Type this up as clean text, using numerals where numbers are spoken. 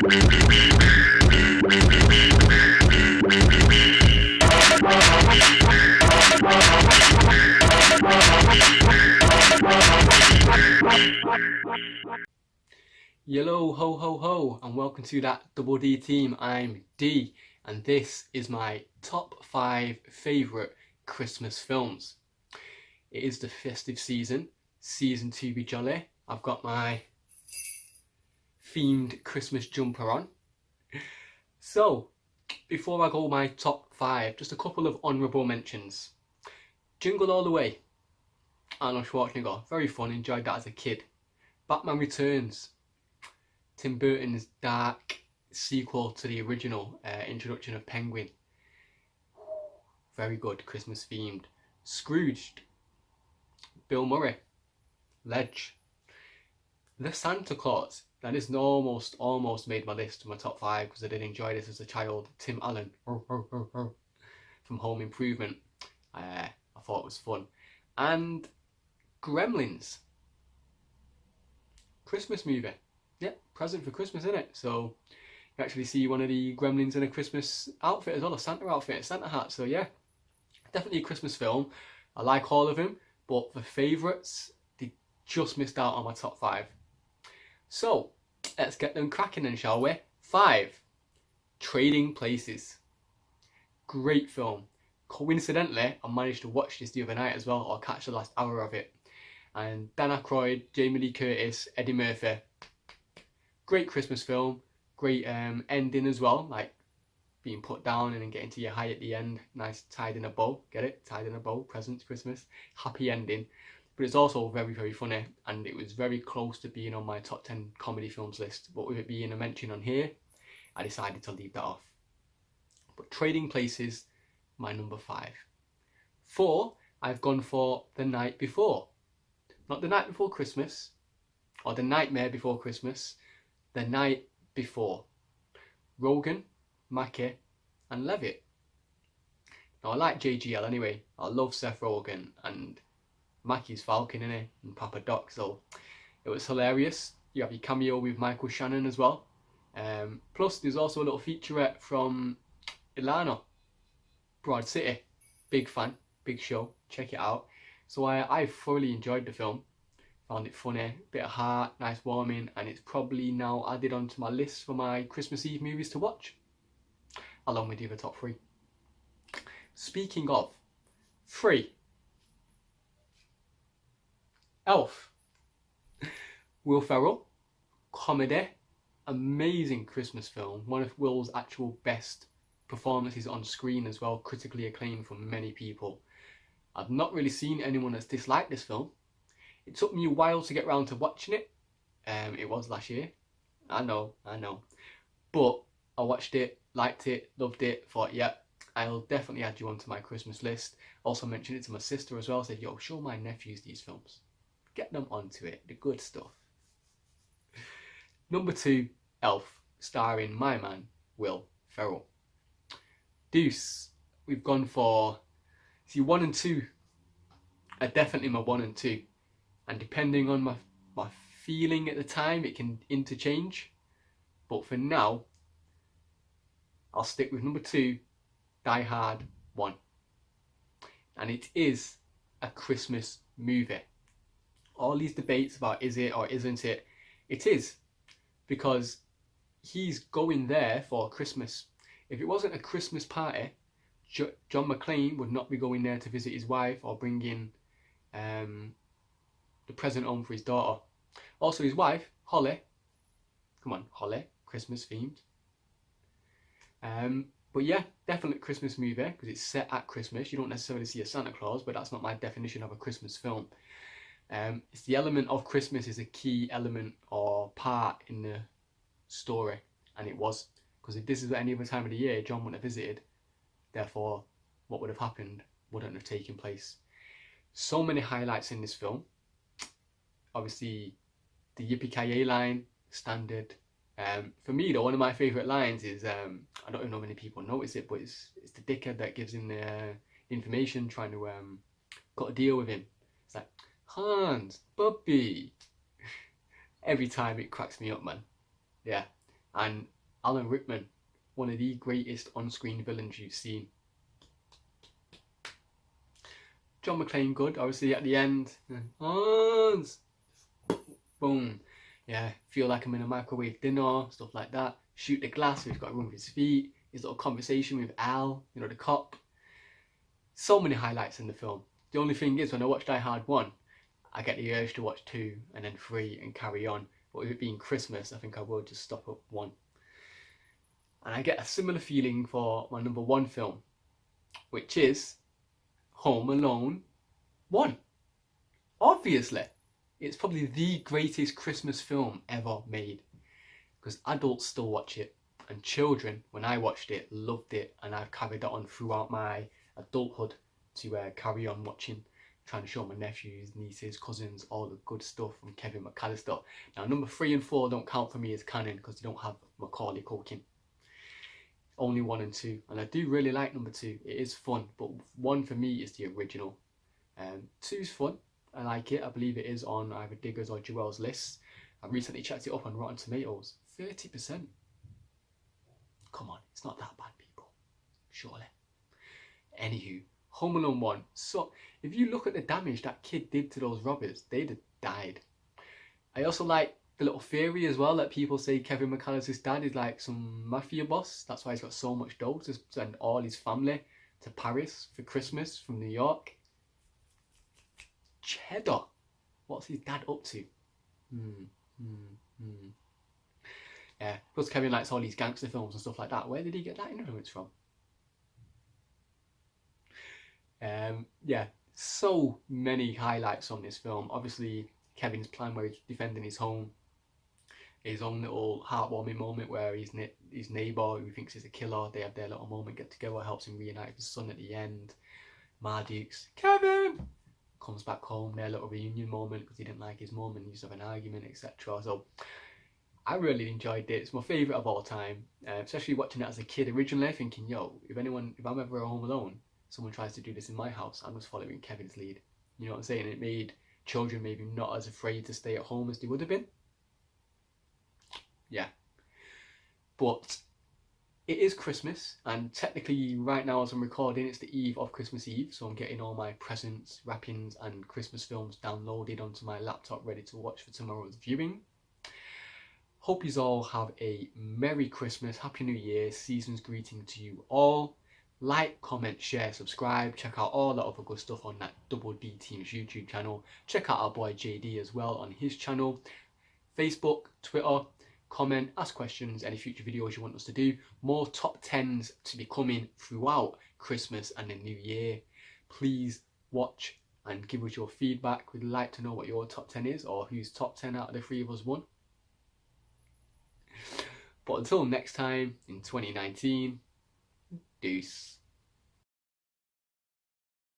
Yellow ho ho ho, and welcome to that Double D team. I'm D, and this is my top 5 favourite Christmas films. It is the festive season to be jolly. I've got my themed Christmas jumper on. So, before I go my top 5, just a couple of honourable mentions. Jingle All the Way, Arnold Schwarzenegger, very fun, enjoyed that as a kid. Batman Returns, Tim Burton's dark sequel to the original introduction of Penguin. Very good, Christmas themed. Scrooged, Bill Murray, Ledge. The Santa Claus, that is almost made my list of my top 5 because I did enjoy this as a child. Tim Allen from Home Improvement. I thought it was fun. And Gremlins, Christmas movie. Yeah, present for Christmas, isn't it? So you actually see one of the Gremlins in a Christmas outfit as well, a Santa outfit, a Santa hat. So yeah, definitely a Christmas film. I like all of them, but the favourites, they just missed out on my top 5. So let's get them cracking then, shall we? 5, Trading Places. Great film. Coincidentally, I managed to watch this the other night as well, or catch the last hour of it. And Dan Aykroyd, Jamie Lee Curtis, Eddie Murphy. Great Christmas film, great ending as well, like being put down and then getting to your high at the end, nice tied in a bow, get it? Tied in a bow, presents, Christmas, happy ending. But it's also very, very funny, and it was very close to being on my top 10 comedy films list, but with it being a mention on here, I decided to leave that off. But Trading Places, my number 5. 4, I've gone for The Night Before. Not The Night Before Christmas, or The Nightmare Before Christmas, The Night Before. Rogen, Mackie and Levitt. Now I like JGL anyway. I love Seth Rogen, and Mackie's Falcon, innit? And Papa Doc, so it was hilarious. You have your cameo with Michael Shannon as well. Plus there's also a little featurette from Ilana, Broad City. Big fan, big show, check it out. So I thoroughly enjoyed the film. Found it funny, bit of heart, nice warming, and it's probably now added onto my list for my Christmas Eve movies to watch, along with the other top 3. Speaking of 3, Elf. Will Ferrell, comedy, amazing Christmas film, one of Will's actual best performances on screen as well, critically acclaimed from many people. I've not really seen anyone that's disliked this film. It took me a while to get around to watching it. It was last year. I know. But I watched it, liked it, loved it, thought, yeah, I'll definitely add you onto my Christmas list. Also mentioned it to my sister as well. Said, yo, show my nephews these films. Get them onto it, the good stuff. Number 2, Elf, starring my man, Will Ferrell. Deuce, we've gone for, see, 1 and 2 are definitely my 1 and 2. And depending on my feeling at the time, it can interchange. But for now, I'll stick with number 2, Die Hard 1. And it is a Christmas movie. All these debates about is it or isn't it, it is. Because he's going there for Christmas. If it wasn't a Christmas party, John McClane would not be going there to visit his wife or bring in the present home for his daughter. Also his wife, Holly. Come on, Holly, Christmas themed. But yeah, definitely Christmas movie because it's set at Christmas. You don't necessarily see a Santa Claus, but that's not my definition of a Christmas film. It's the element of Christmas is a key element or part in the story, and it was, because if this is at any other time of the year, John wouldn't have visited. Therefore, what would have happened wouldn't have taken place. So many highlights in this film. Obviously, the Yippee-ki-yay line, standard. For me though, one of my favourite lines is, I don't even know if many people notice it, but it's the dickhead that gives him the information, trying to cut a deal with him. It's like, Hans, Bubby. Every time it cracks me up, man. Yeah. And Alan Rickman, one of the greatest on-screen villains you've seen. John McClane good, obviously at the end. Hans! Boom. Yeah, feel like I'm in a microwave dinner, stuff like that. Shoot the glass, so he's got room for his feet. His little conversation with Al, you know, the cop. So many highlights in the film. The only thing is, when I watch Die Hard 1, I get the urge to watch 2 and then 3 and carry on. But with it being Christmas, I think I will just stop at 1. And I get a similar feeling for my number 1 film, which is Home Alone 1. Obviously, it's probably the greatest Christmas film ever made, because adults still watch it, and children, when I watched it, loved it, and I've carried that on throughout my adulthood to carry on watching, trying to show my nephews, nieces, cousins, all the good stuff from Kevin McAllister. Now, number 3 and 4 don't count for me as canon because they don't have Macaulay Culkin. Only 1 and 2, and I do really like number 2. It is fun, but 1 for me is the original. 2's fun. I like it. I believe it is on either Digga's or Joel's list. I recently checked it up on Rotten Tomatoes. 30%. Come on, it's not that bad, people. Surely. Anywho, Home Alone 1. So, if you look at the damage that kid did to those robbers, they'd have died. I also like the little theory as well that people say Kevin McAllister's dad is like some mafia boss. That's why he's got so much dough to send all his family to Paris for Christmas from New York. Cheddar. What's his dad up to? Yeah, plus Kevin likes all these gangster films and stuff like that. Where did he get that influence from? Yeah, so many highlights on this film. Obviously, Kevin's plan where he's defending his home. His own little heartwarming moment where his neighbour, who thinks he's a killer, they have their little moment, get together, helps him reunite with his son at the end. Mardukes, Kevin! Comes back home, their little reunion moment because he didn't like his mum and he used to have an argument, etc. So I really enjoyed it. It's my favourite of all time, especially watching it as a kid originally, thinking, yo, if I'm ever at home alone, someone tries to do this in my house, I'm just following Kevin's lead. You know what I'm saying? It made children maybe not as afraid to stay at home as they would have been. Yeah. But it is Christmas, and technically right now as I'm recording, it's the eve of Christmas Eve, so I'm getting all my presents, wrappings and Christmas films downloaded onto my laptop ready to watch for tomorrow's viewing. Hope you all have a Merry Christmas, Happy New Year, season's greeting to you all. Like, comment, share, subscribe. Check out all that other good stuff on that Double D Team's YouTube channel. Check out our boy JD as well on his channel. Facebook, Twitter. Comment, ask questions, any future videos you want us to do. More top 10s to be coming throughout Christmas and the New Year. Please watch and give us your feedback. We'd like to know what your top 10 is, or whose top 10 out of the 3 of us won. But until next time in 2019, deuce.